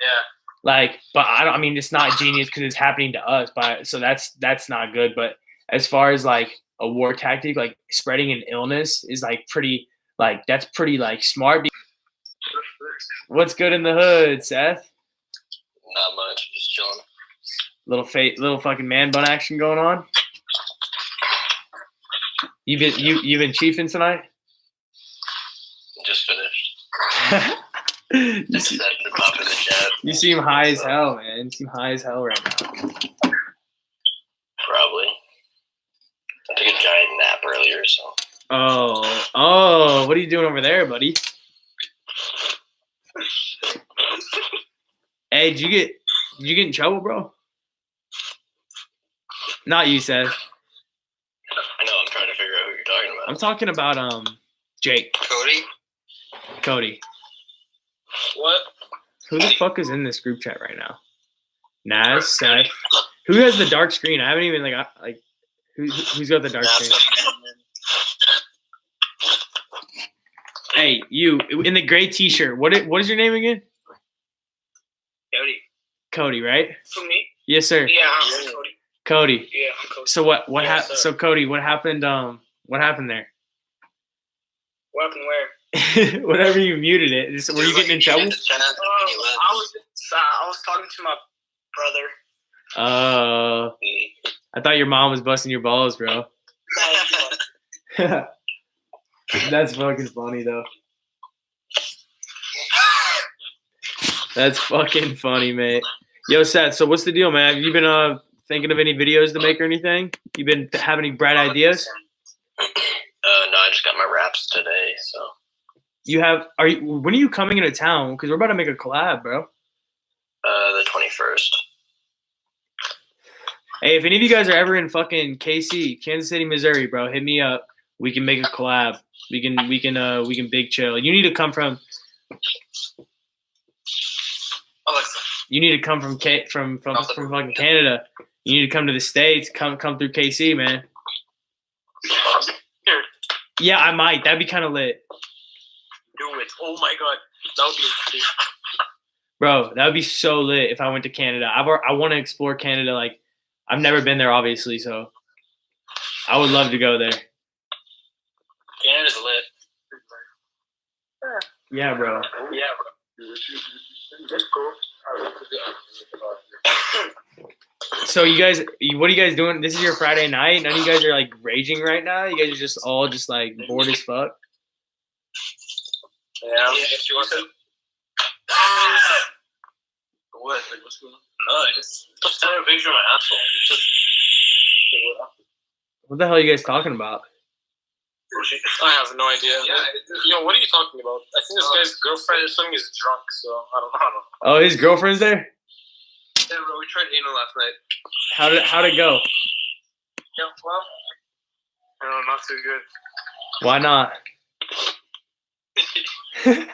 yeah. Like, but I mean, it's not genius because it's happening to us. But so that's not good. But as far as like a war tactic, like spreading an illness is like pretty. Like that's pretty like smart. What's good in the hood, Seth? Not much, just chilling. Little fucking man bun action going on. You been chiefing tonight? Just finished. You seem high as hell, man. You seem high as hell right now. Probably. I took a giant nap earlier, so. Oh, what are you doing over there, buddy? Hey, did you get in trouble, bro? Not you, Seth. I know, I'm trying to figure out who you're talking about. I'm talking about Jake. Cody. What? Who the fuck is in this group chat right now? Naz, Seth. Who has the dark screen? I haven't even like who's got the dark screen? Hey, you in the gray t-shirt. What is your name again? Cody, right? For me? Yes, sir. Yeah, I'm Cody. Cody. Yeah, I'm Cody. So what Yeah, happened? So Cody, what happened? What happened there? What happened where? Whenever you muted it, were you getting in trouble? I was talking to my brother. I thought your mom was busting your balls, bro. That's fucking funny, though. That's fucking funny, mate. Yo, Seth, so what's the deal, man? Have you been thinking of any videos to make or anything? You been having any bright ideas? No, I just got my raps today, so. When are you coming into town? Because we're about to make a collab, bro. The 21st. Hey, if any of you guys are ever in fucking KC, Kansas City, Missouri, bro, hit me up. We can make a collab. We can big chill. You need to come from. Alexa. You need to come from fucking Canada. You need to come to the States. Come through KC, man. Here. Yeah, I might. That'd be kind of lit. Do it. Oh my god, that would be insane. Bro, that would be so lit if I went to Canada. I want to explore Canada. Like, I've never been there, obviously, so I would love to go there. Canada's lit. Yeah, bro. That's cool. So you guys, what are you guys doing? This is your Friday night. None of you guys are like raging right now. You guys are just all just like bored as fuck. Yeah. If you want to. What? Like, what's going on? No, I just send a picture of my asshole. What the hell are you guys talking about? I have no idea. Yeah, what are you talking about? I think this guy's girlfriend or something is drunk, so I don't know. Oh, his girlfriend's there? Yeah, bro, we tried anal last night. How'd it go? Yeah, well, I don't know, not too good. Why not? Did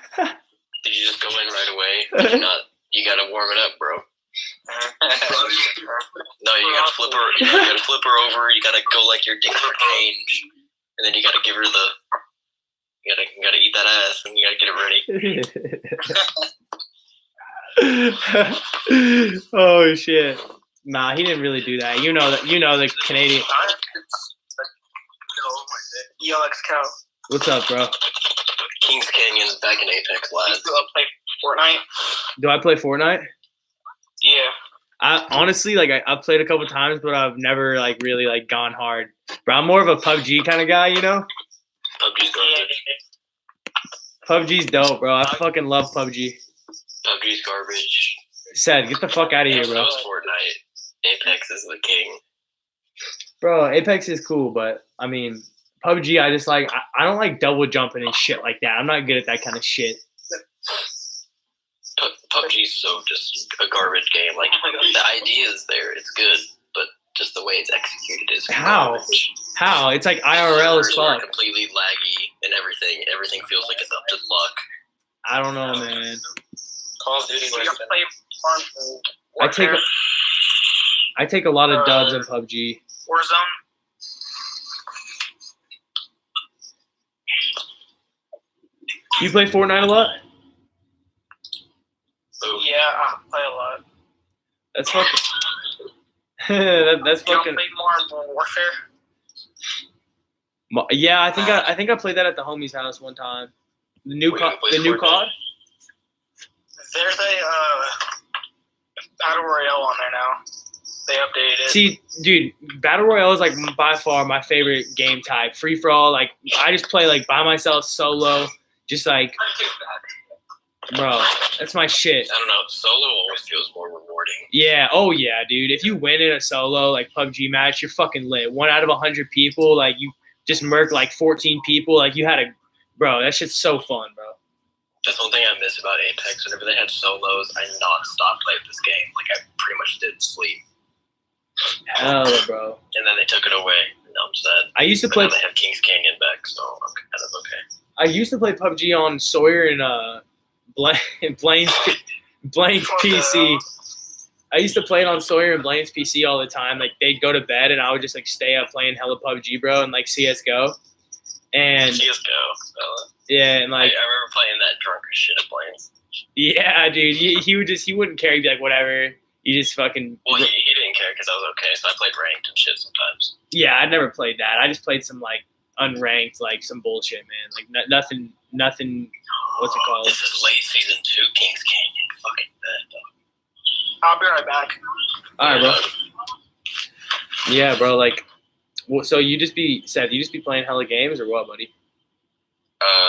you just go in right away? Did you not? You gotta warm it up, bro. No, you gotta flip her. You gotta flip her over. You gotta go like your dick for change, and then you gotta give her the. You gotta eat that ass, and you gotta get it ready. Oh shit! Nah, he didn't really do that. You know the Canadian. Yo, Alex Cow. What's up, bro? Kings Canyon's back in Apex, You lads. still play Fortnite? Do I play Fortnite? Yeah. I honestly I've played a couple times, but I've never really gone hard. Bro, I'm more of a PUBG kind of guy, you know. PUBG's garbage. PUBG's dope, bro. I fucking love PUBG. PUBG's garbage. Seth, get the fuck out of here, So bro. is Fortnite. Apex is the king. Bro, Apex is cool, but I mean, PUBG, I just I don't like double jumping and shit like that. I'm not good at that kind of shit. PUBG's so just a garbage game. Like, the idea is there, it's good, but just the way it's executed is How? garbage. How? It's like IRL as Servers are fuck. completely laggy and everything. Everything feels like it's up to luck. I don't know, man. Call of Duty. You got to play I take a lot of dubs in PUBG. Warzone. You play Fortnite a lot? Boom. Yeah, I play a lot. That's fucking. That's You don't fucking. play Modern Warfare? Yeah, I think I played that at the homie's house one time. The new Wait, COD. who plays The new Fortnite? COD. There's a Battle Royale on there now. They updated it. See, dude, Battle Royale is by far my favorite game type. Free for all, I just play by myself, solo, just bro, that's my shit. I don't know. Solo always feels more rewarding. Yeah, oh yeah, dude. If you win in a solo PUBG match, you're fucking lit. 1 out of 100 people, you just murk 14 people, you had bro. That shit's so fun, bro. That's one thing I miss about Apex. Whenever they had solos, I non-stop played this game. I pretty much didn't sleep. Hell, bro. And then they took it away. And I'm sad. I used to But play. now they have Kings Canyon back, so I'm kind of okay. I used to play PUBG on Sawyer and Blaine's PC. I used to play it on Sawyer and Blaine's PC all the time. They'd go to bed and I would just stay up playing hella PUBG, bro, and CS:GO. And CSGO. yeah, and I remember playing that drunk as shit at Blaine's. yeah, dude, he wouldn't care. He'd be like, whatever. You just fucking. Well, he didn't care because I was okay, so I played ranked and shit sometimes. Yeah, I never played that. I just played some unranked, some bullshit, man. Nothing. What's it called? This is late season 2 Kings Canyon. Fucking bad, though. I'll be right back. All right, bro. Yeah, bro. So you just be playing hella games or what, buddy?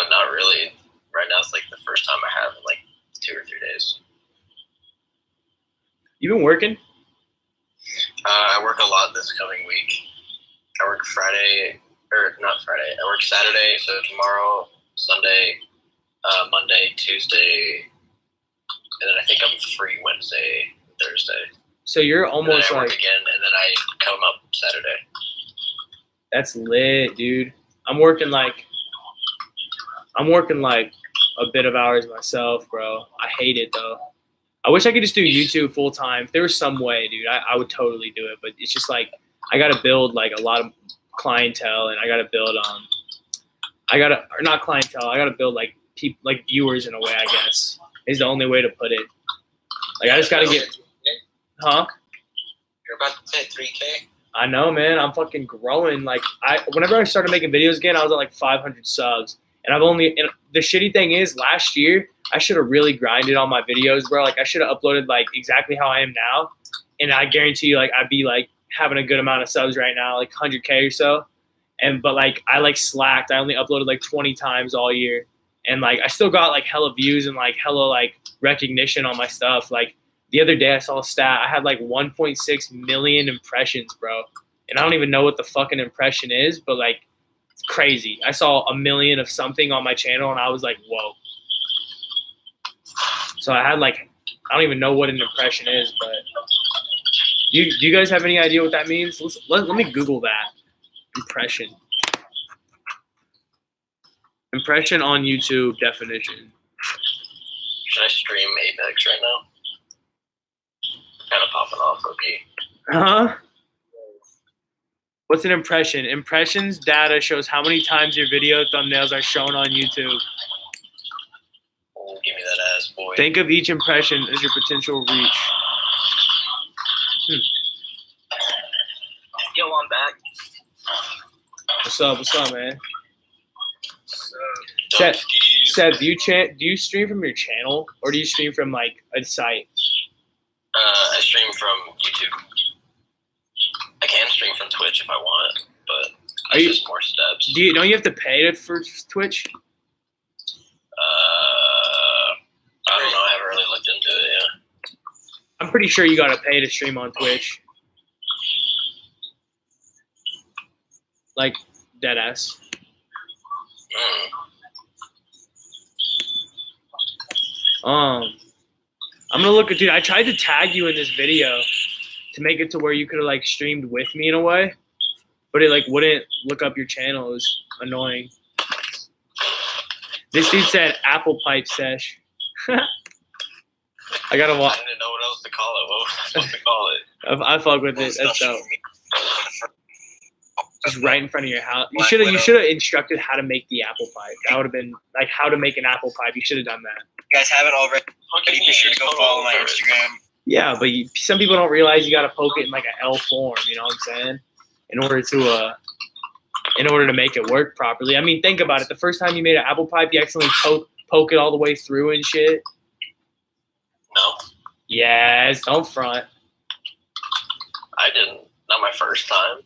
Not really. Right now, it's the first time I have in 2 or 3 days. You been working? I work a lot this coming week. I work not Friday. I work Saturday, so tomorrow, Sunday, Monday, Tuesday, and then I think I'm free Wednesday, Thursday. So you're And almost then I work again, and then I come up Saturday. That's lit, dude. I'm working a bit of hours myself, bro. I hate it though. I wish I could just do YouTube full time. If there was some way, dude, I would totally do it. But it's just I gotta build a lot of clientele, and I gotta build not clientele. I gotta build people viewers in a way. I guess is the only way to put it. I just gotta get, huh? You're about to hit 3K? I know, man. I'm fucking growing. Whenever I started making videos again, I was at 500 subs, and and the shitty thing is, last year I should have really grinded on my videos, bro. I should have uploaded exactly how I am now, and I guarantee you, I'd be having a good amount of subs right now, 100K or so. But I slacked. I only uploaded 20 times all year, and like I still got like hella views and like hella like recognition on my stuff. Like the other day I saw a stat, I had like 1.6 million impressions, bro. And I don't even know what the fucking impression is, but like it's crazy. I saw 1 million of something on my channel and I was like, whoa. So I had like, I don't even know what an impression is, but do you guys have any idea what that means? Let me Google that. Impression. Impression on YouTube definition. Should I stream Apex right now? Kind of popping off, okay. Huh? What's an impression? Impressions data shows how many times your video thumbnails are shown on YouTube. Oh, give me that ass, boy. Think of each impression as your potential reach. Yo, I'm back. What's up, man? Don't Seth, do you stream from your channel or do you stream from like a site? I stream from YouTube. I can stream from Twitch if I want, but it's just more steps. Don't you have to pay for Twitch? I don't know. I haven't really looked into it yet. I'm pretty sure you gotta pay to stream on Twitch. Like deadass. I'm gonna look at, dude. I tried to tag you in this video to make it to where you could have like streamed with me in a way, but it like wouldn't look up your channel. It was annoying. This dude said apple pipe sesh. I gotta watch. I didn't know what else to call it. What was I supposed to call it? I fuck with it. That's dope. Just right in front of your house. You should have instructed how to make the apple pipe. That would have been like how to make an apple pipe. You should have done that. You guys haven't already, be sure to go follow my Instagram. Yeah, but some people don't realize you got to poke it in like an L form. You know what I'm saying? In order to make it work properly. I mean, think about it. The first time you made an apple pipe, you accidentally poke it all the way through and shit. No. Yes, don't front. I didn't. Not my first time.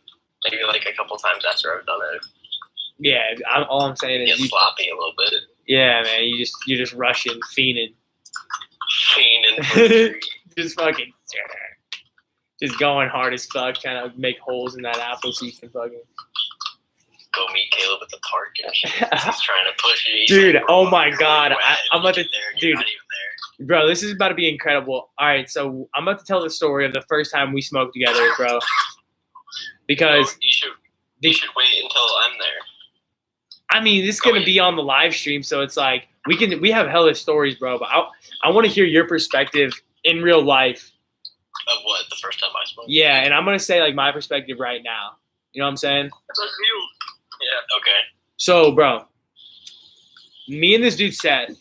Maybe like a couple times after I've done it. Yeah, all I'm saying is Get sloppy a little bit. Yeah, man, you're just rushing, fiending. Fiending. Just fucking, just going hard as fuck, trying to make holes in that apple so you can fucking. Go meet Caleb at the park and shit. He's trying to push you. Dude, like, oh my god, I'm about to, dude, not even there. Bro, this is about to be incredible. All right, so I'm about to tell the story of the first time we smoked together, bro. Because you should wait until I'm there. I mean, this is gonna be on the live stream, so it's like we have hella stories, bro. But I want to hear your perspective in real life. Of what? The first time I smoked? Yeah, and I'm gonna say like my perspective right now. You know what I'm saying? That's up to you. Yeah. Okay. So, bro, me and this dude Seth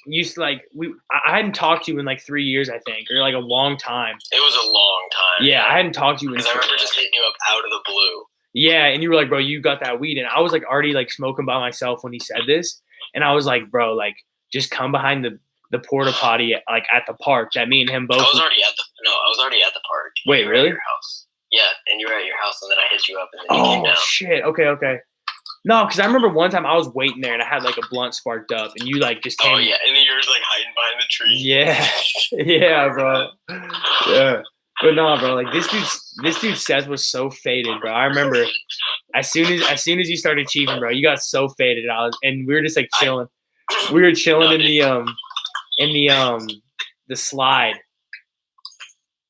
used to like I hadn't talked to you in like 3 years, I think, or like a long time. It was a long time. Yeah, I hadn't talked to you in. Because I remember just hitting you up out of the blue. Yeah, and you were like, bro, you got that weed, and I was like already like smoking by myself when he said this, and I was like, bro, like just come behind the porta potty like at the park that me and him both. I was already at the park. Wait, You were really? At your house. Yeah, and you were at your house, and then I hit you up, and then you came Oh down. shit! Okay. No, because I remember one time I was waiting there and I had like a blunt sparked up, and you like just came. Oh yeah, and then you were like hiding behind the tree. Yeah, bro. Yeah, but no, bro. Like this dude Seth was so faded, bro. I remember as soon as you started chiefing, bro, you got so faded. And we were just like chilling. We were chilling in the slide,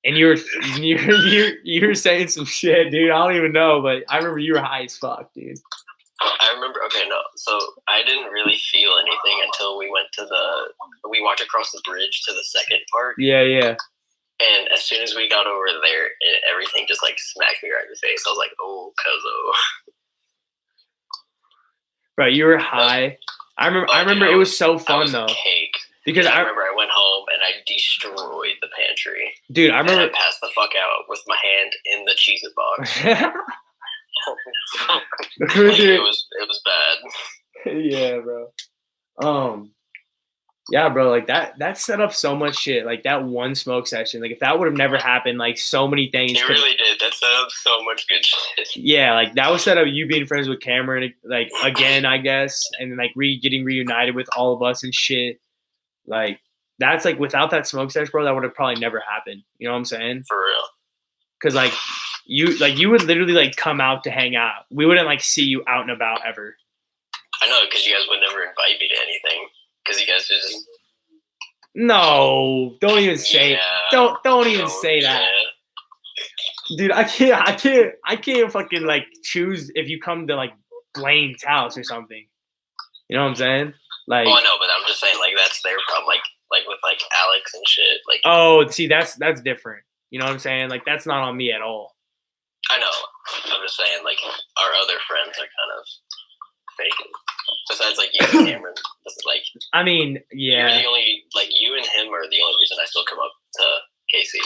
and you were saying some shit, dude. I don't even know, but I remember you were high as fuck, dude. I remember. Okay, no. So I didn't really feel anything until we walked across the bridge to the second park. Yeah. And as soon as we got over there, everything just like smacked me right in the face. I was like, "Oh, cuzzo." Bro, you were high. I remember it was so fun though. Caked. Because I remember I went home and I destroyed the pantry. Dude, I remember I passed the fuck out with my hand in the Cheez-It box. Dude. It was bad. Yeah, bro. Yeah, bro, like that set up so much shit. Like that one smoke session. Like if that would have never happened, like so many things. It really did. That set up so much good shit. Yeah, like that was set up you being friends with Cameron, like again, I guess, and then like getting reunited with all of us and shit. Like that's like without that smoke session, bro, that would have probably never happened. You know what I'm saying? For real. Because like you would literally like come out to hang out. We wouldn't like see you out and about ever. I know, because you guys would never invite me to anything. Because you guys just no, don't even say don't even say that. Dude, I can't fucking like choose if you come to like Blaine's house or something. You know what I'm saying? Like, oh, I know, but I'm just saying, like, that's their problem. Like with like Alex and shit. Like, oh, see, that's different. You know what I'm saying? Like, that's not on me at all. I know. I'm just saying, like, our other friends are kind of faking. Besides, like, you and Cameron, this is like. I mean, yeah. You're the only, like, you and him are the only reason I still come up to Casey.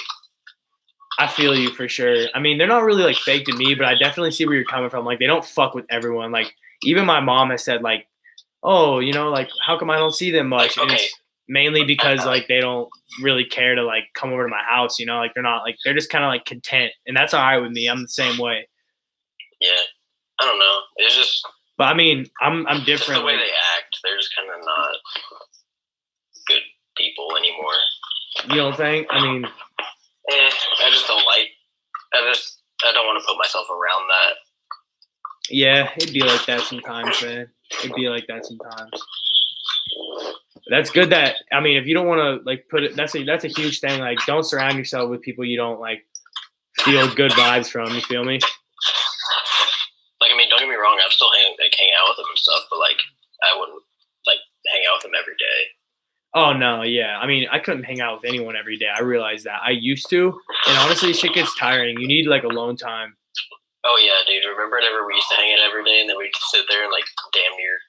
I feel you for sure. I mean, they're not really like fake to me, but I definitely see where you're coming from. Like, they don't fuck with everyone. Like, even my mom has said, like, oh, you know, like, how come I don't see them much? Like, okay. And it's mainly because like they don't really care to like come over to my house. You know, like they're not like they're just kind of like content, and that's all right with me. I'm the same way. Yeah, I don't know. It's just. But I mean, I'm different. Just the way they act, they're just kind of not good people anymore. You don't think? I mean. I just don't like. I don't want to put myself around that. Yeah, it'd be like that sometimes, man. It'd be like that sometimes. That's good. That I mean, if you don't want to like put it, that's a huge thing. Like, don't surround yourself with people you don't like feel good vibes from. You feel me? Like, I mean, don't get me wrong. I'm still hang out with them and stuff, but like, I wouldn't like hang out with them every day. Oh, no, yeah. I mean, I couldn't hang out with anyone every day. I realized that. I used to. And honestly, shit gets tiring. You need, like, alone time. Oh, yeah, dude. Remember whenever we used to hang out every day and then we'd sit there and, like, damn near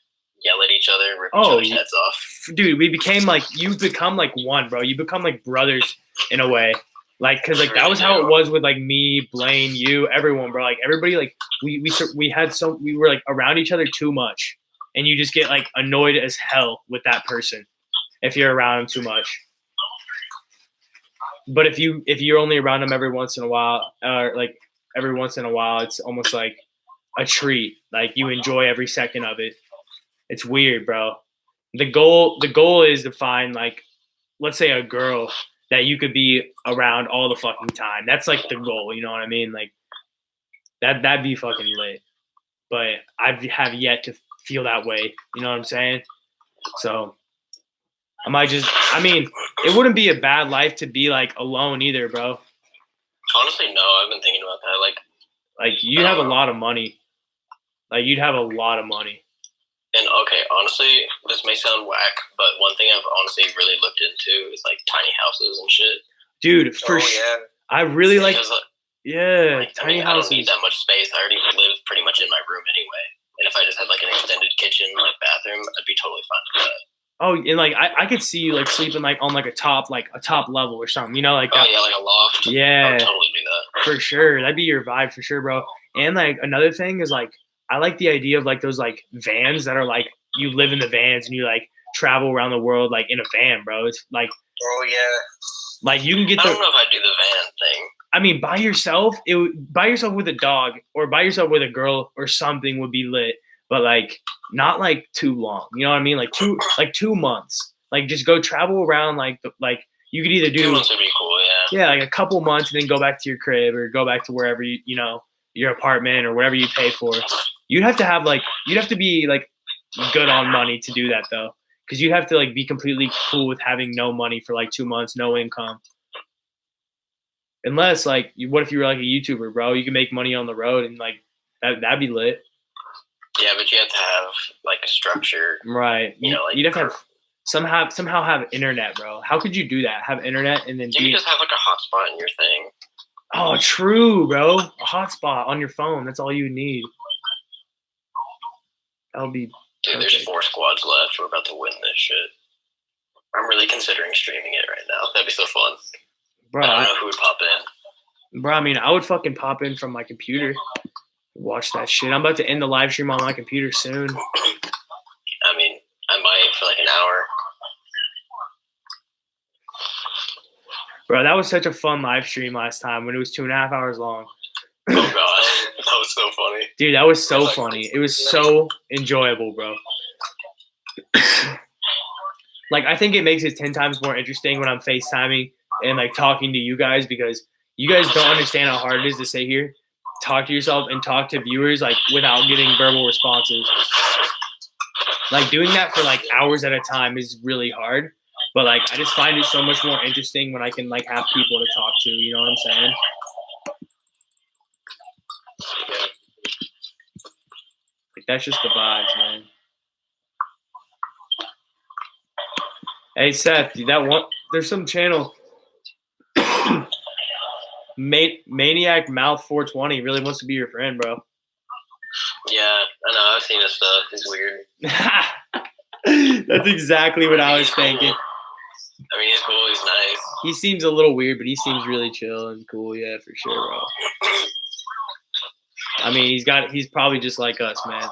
yell at each other and rip each other's heads off? Dude, we became, like, you become, like, one, bro. You become, like, brothers in a way. Like, because, like, that was how it was with, like, me, Blaine, you, everyone, bro. Like, everybody, like, we were, like, around each other too much. And you just get, like, annoyed as hell with that person if you're around them too much. But if you're only around them every once in a while, it's almost like a treat. Like, you enjoy every second of it. It's weird, bro. The goal is to find, like, let's say a girl that you could be around all the fucking time. That's like the goal, you know what I mean? Like, that'd be fucking lit. But I have yet to feel that way. You know what I'm saying? So I mean, it wouldn't be a bad life to be like alone either, bro. Honestly, no. I've been thinking about that. Like you'd have a lot of money. Like, you'd have a lot of money. And okay, honestly, this may sound whack, but one thing I've honestly really looked into is like tiny houses and shit. Dude, yeah. I really like tiny houses. I don't need that much space. I already live pretty much in my room anyway. And if I just had like an extended kitchen, like bathroom, I'd be totally fine with that. Oh, and like I could see you like sleeping like on like a top level or something, you know, like that. Oh yeah, like a loft. Yeah, I would totally do that for sure. That'd be your vibe for sure, bro. And like another thing is like I like the idea of like those like vans that are like you live in the vans and you like travel around the world like in a van, bro. It's like oh yeah, like you can get. I don't know if I'd do the van thing. I mean, by yourself with a dog or by yourself with a girl or something would be lit, but like. Not like too long, you know what I mean? Like 2 months. Like just go travel around. Like you could either do 2 months would be cool, yeah. Yeah, like a couple months and then go back to your crib or go back to wherever you know your apartment or whatever you pay for. You'd have to be like good on money to do that though, because you'd have to like be completely cool with having no money for like 2 months, no income. Unless like, what if you were like a YouTuber, bro? You can make money on the road and like that'd be lit. Yeah, but you have to have like a structure, right? You know, like you'd have to have somehow have internet, bro. How could you do that? Have internet and then you just have like a hotspot in your thing. Oh, true, bro. A hotspot on your phone. That's all you need. That'll be. Dude, perfect. There's 4 squads left. We're about to win this shit. I'm really considering streaming it right now. That'd be so fun. Bro, I don't know who would pop in. Bro, I mean, I would fucking pop in from my computer. Watch that shit. I'm about to end the live stream on my computer soon. I mean, I might for like an hour. Bro, that was such a fun live stream last time when it was 2.5 hours long. Oh god, that was so funny. Dude, that was so funny. It was so enjoyable, bro. Like, I think it makes it 10 times more interesting when I'm FaceTiming and, like, talking to you guys because you guys don't understand how hard it is to sit here, talk to yourself, and talk to viewers, like, without getting verbal responses. Like, doing that for, like, hours at a time is really hard. But, like, I just find it so much more interesting when I can, like, have people to talk to. You know what I'm saying? Like, that's just the vibes, man. Hey, Seth, that one, there's some channel, Maniac Mouth 420 really wants to be your friend, bro. Yeah, I know. I've seen his stuff. He's weird. That's exactly what I was thinking. I mean, he's cool. He's nice. He seems a little weird, but he seems really chill and cool. Yeah, for sure, bro. I mean, he's probably just like us, man.